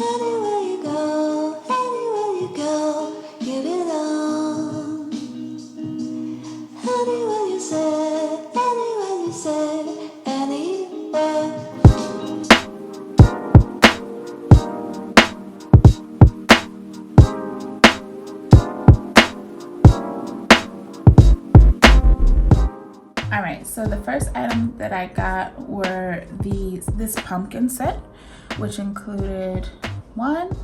Anywhere you go, you belong. Anywhere you say, anywhere. All right, so the first item that I got were this pumpkin set, which included 1,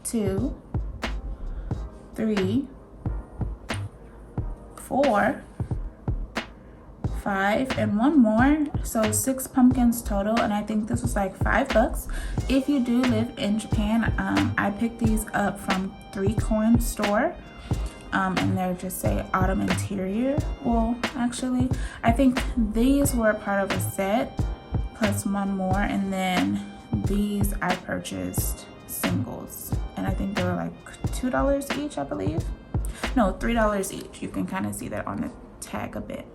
2, 3, 4, 5, and one more, so 6 pumpkins total, and I think this was like $5. If you do live in Japan, I picked these up from 3-coin store. And they're just say autumn interior. Well, actually, I think these were part of a set plus one more, and then these I purchased singles, and I think they were like $2 each, I believe. No, $3 each. You can kind of see that on the tag a bit.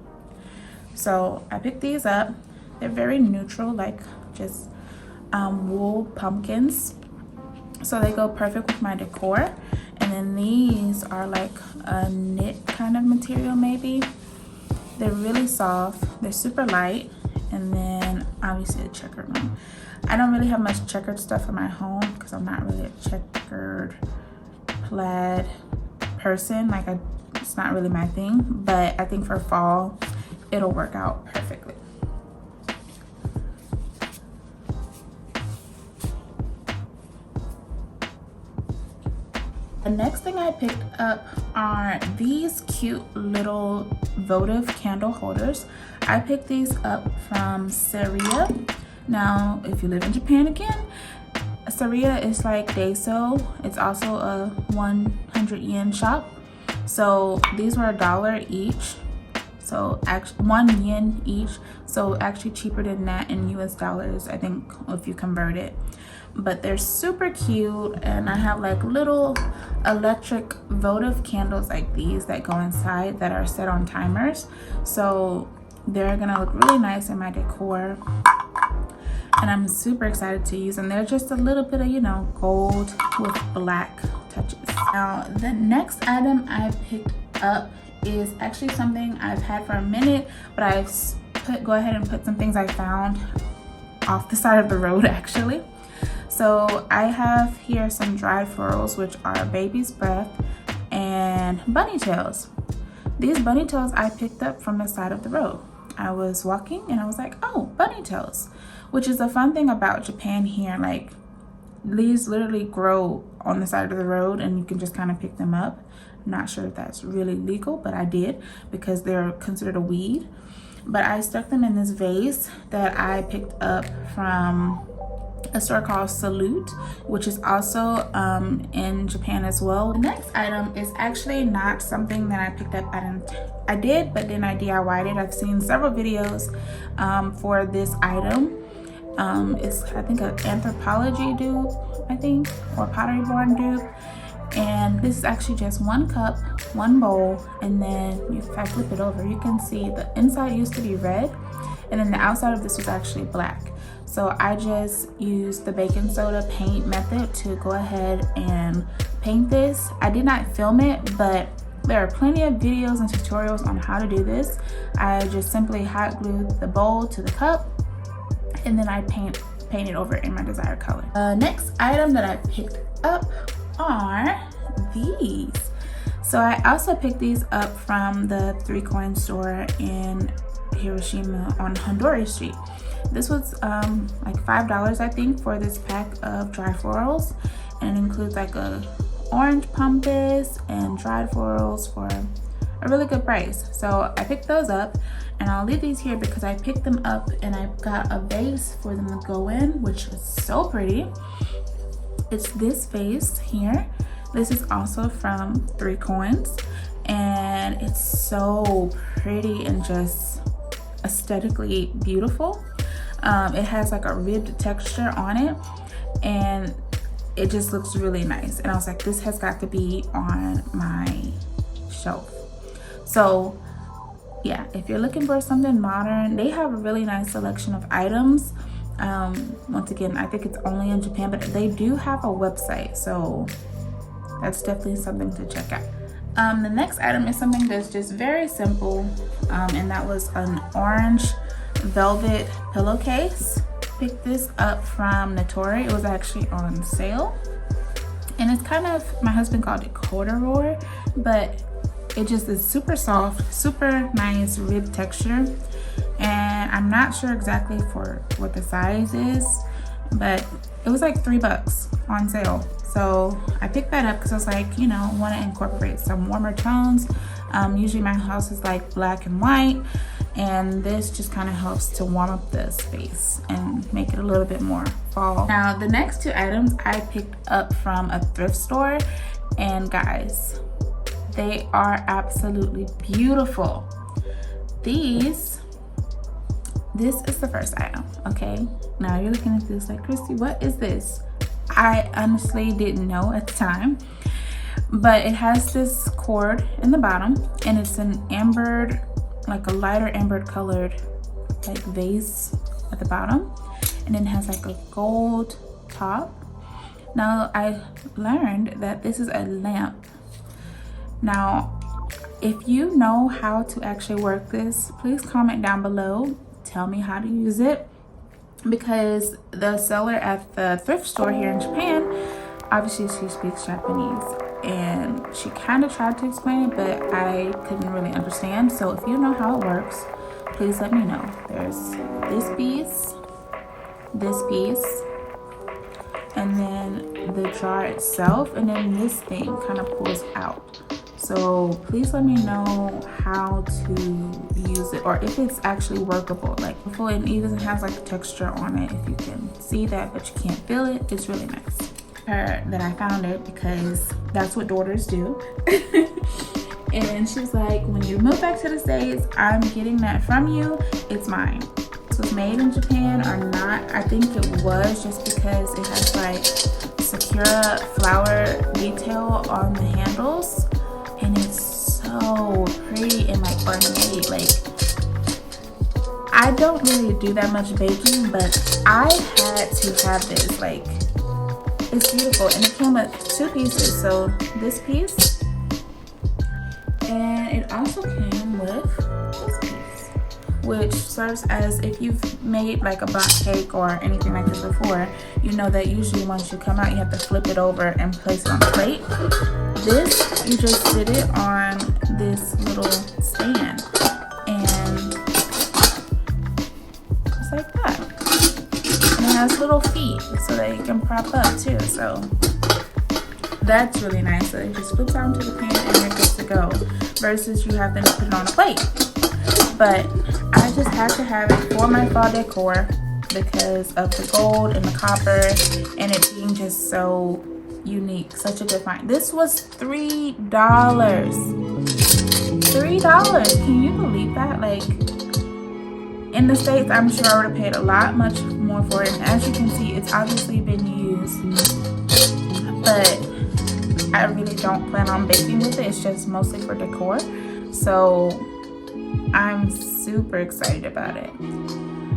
So I picked these up. They're very neutral, like just wool pumpkins, so they go perfect with my decor. And then these are like a knit kind of material, maybe. They're really soft, they're super light. And then obviously the checkered one. I don't really have much checkered stuff in my home because I'm not really a checkered plaid person. Like it's not really my thing, but I think for fall it'll work out perfectly. The next thing I picked up are these cute little votive candle holders. I picked these up from Saria. Now, if you live in Japan again, Saria is like Daiso. It's also a 100 yen shop. So these were $1 each. So actually 1 yen each. So actually cheaper than that in US dollars, I think, if you convert it. But they're super cute, and I have like little electric votive candles like these that go inside that are set on timers, so they're gonna look really nice in my decor, and I'm super excited to use them. They're just a little bit of, you know, gold with black touches. Now the next item I picked up is actually something I've had for a minute, but I've go ahead and put some things I found off the side of the road actually. So I have here some dried florals, which are baby's breath and bunny tails. These bunny tails I picked up from the side of the road. I was walking and I was like, oh, bunny tails, which is the fun thing about Japan here. Like, these literally grow on the side of the road and you can just kind of pick them up. I'm not sure if that's really legal, but I did because they're considered a weed. But I stuck them in this vase that I picked up from a store called Salute, which is also in Japan as well. The next item is actually not something that I picked up. I did, but then I DIY'd it. I've seen several videos for this item. It's, I think, an anthropology dupe, I think, or pottery barn dupe. And this is actually just 1 cup, 1 bowl, and then if I flip it over, you can see the inside used to be red, and then the outside of this was actually black. So I just used the baking soda paint method to go ahead and paint this. I did not film it, but there are plenty of videos and tutorials on how to do this. I just simply hot glued the bowl to the cup, and then I paint it over in my desired color. The next item that I picked up are these. So I also picked these up from the 3-coin store in Hiroshima on Hondoria Street. This was like $5, I think, for this pack of dry florals, and it includes like a orange pumpas and dried florals for a really good price. So I picked those up, and I'll leave these here because I picked them up and I got a vase for them to go in, which is so pretty. It's this vase here. This is also from 3-coins, and it's so pretty and just aesthetically beautiful. It has like a ribbed texture on it, and it just looks really nice. And I was like, this has got to be on my shelf. So yeah, if you're looking for something modern, they have a really nice selection of items. Once again, I think it's only in Japan, but they do have a website, so that's definitely something to check out. The next item is something that's just very simple, and that was an orange velvet pillowcase. Picked this up from Natori. It was actually on sale, and it's kind of, my husband called it corduroy, but it just is super soft, super nice rib texture, and I'm not sure exactly for what the size is, but it was like $3 on sale. So I picked that up because I was like, you know, want to incorporate some warmer tones. Usually my house is like black and white, and this just kind of helps to warm up the space and make it a little bit more fall. Now the next two items I picked up from a thrift store, and guys, they are absolutely beautiful. This is the first item, okay? Now you're looking at this like, Christy, what is this? I honestly didn't know at the time, but it has this cord in the bottom, and it's an ambered, like a lighter ambered colored like vase at the bottom, and then it has like a gold top. Now I learned that this is a lamp. Now if you know how to actually work this, please comment down below, tell me how to use it, because the seller at the thrift store here in Japan, obviously she speaks Japanese, and she kind of tried to explain it, but I couldn't really understand. So if you know how it works, please let me know. There's this piece, and then the jar itself, and then this thing kind of pulls out. So please let me know how to use it, or if it's actually workable. Like before, it even has like texture on it, if you can see that, but you can't feel it. It's really nice. That I found it because that's what daughters do. And she was like, when you move back to the States, I'm getting that from you. It's mine. This was made in Japan or not. I think it was, just because it has like Sakura flower detail on the handles. And it's so pretty and like ornate. Like, I don't really do that much baking, but I had to have this. Like, it's beautiful, and it came with two pieces. So this piece, and it also came with this piece, which serves as, if you've made like a bundt cake or anything like this before, you know that usually once you come out, you have to flip it over and place it on the plate. This, you just sit it on this little stand, and just like that. And it has little feet so that you can prop up too. So that's really nice. So it just flips out into the pan and you're good to go, versus you have to put it on a plate. But I just had to have it for my fall decor because of the gold and the copper, and it being just so unique. Such a good find. This was $3. $3. Can you believe that? Like, in the States, I'm sure I would have paid a lot much more for it. And as you can see, it's obviously been used, but I really don't plan on baking with it. It's just mostly for decor. So I'm super excited about it.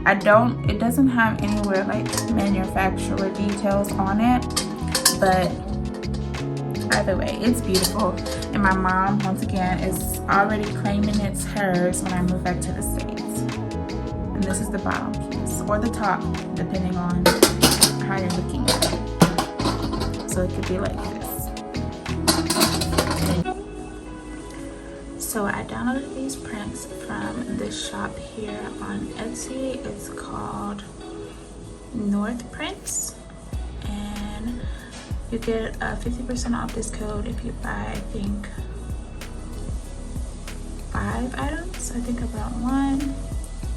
It doesn't have anywhere like manufacturer details on it, but either way, it's beautiful. And my mom, once again, is already claiming it's hers when I move back to the States. And this is the bottom piece, or the top, depending on how you're looking at it. So it could be like this. So I downloaded these prints from this shop here on Etsy. It's called North Prints, and you get 50% off this code if you buy, I think, 5 items. I think about 1,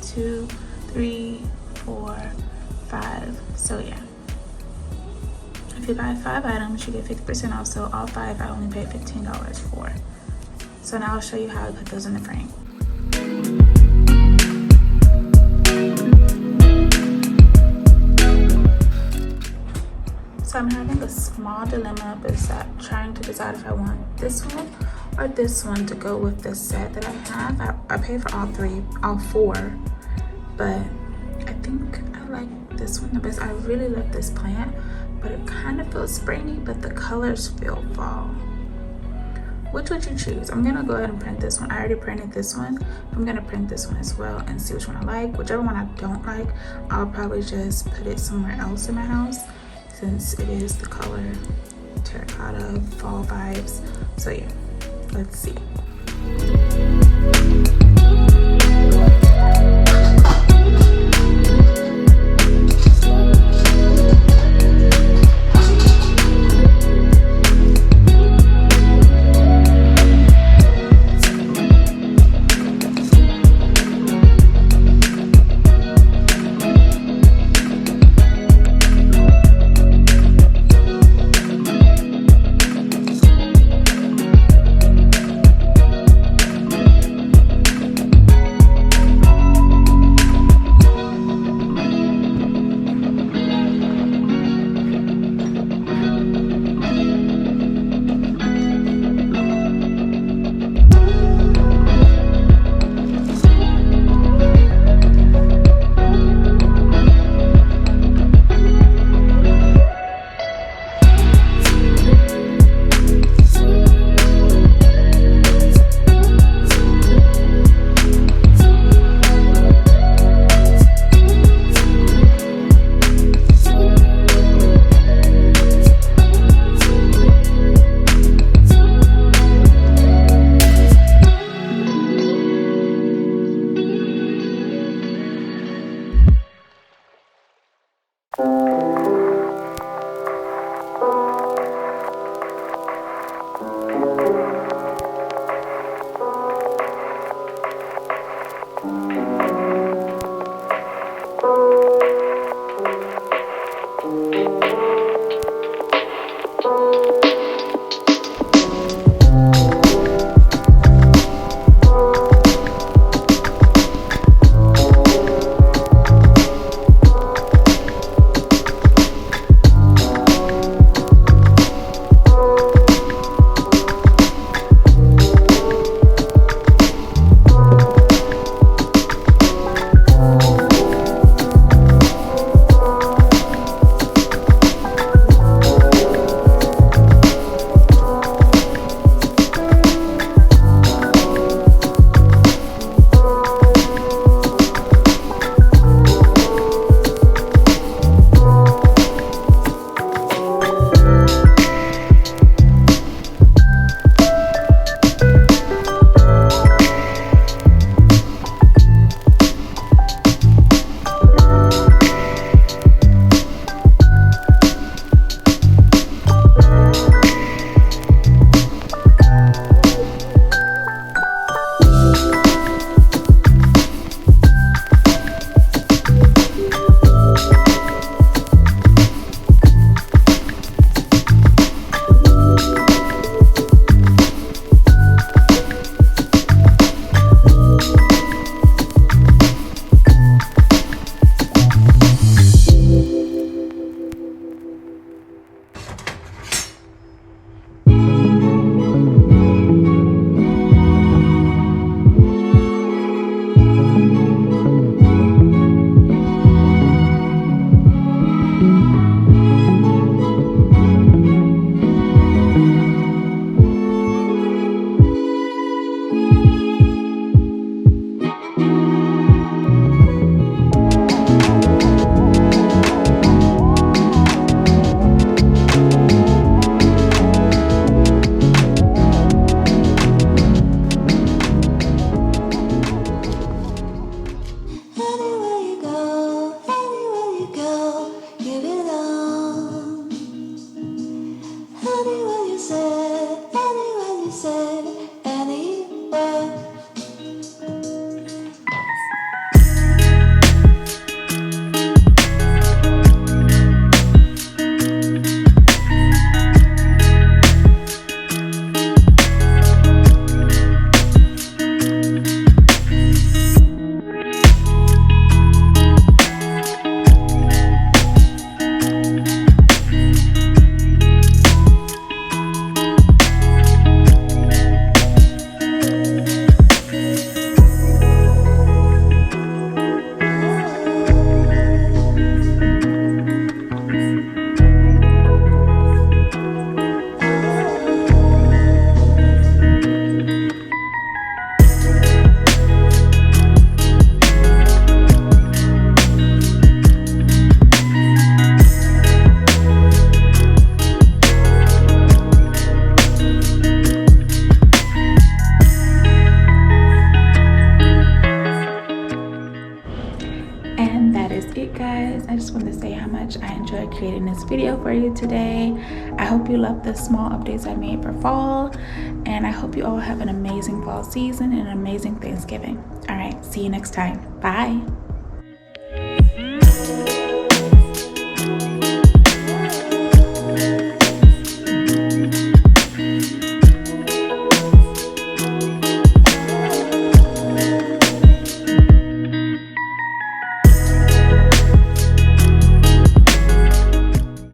2, 3, 4, 5. So yeah, if you buy 5 items, you get 50% off. So all 5 I only paid $15 for. So now I'll show you how I put those in the frame. So I'm having a small dilemma trying to decide if I want this one or this one to go with the set that I have. I paid for all 4, but I think I like this one the best. I really love this plant, but it kind of feels springy, but the colors feel fall. Which would you choose? I'm gonna go ahead and print this one. I already printed this one. I'm gonna print this one as well and see which one I like. Whichever one I don't like, I'll probably just put it somewhere else in my house, since it is the color terracotta fall vibes. So yeah, let's see. this video for you today. I hope you love the small updates I made for fall, and I hope you all have an amazing fall season and an amazing Thanksgiving. All right, see you next time. Bye.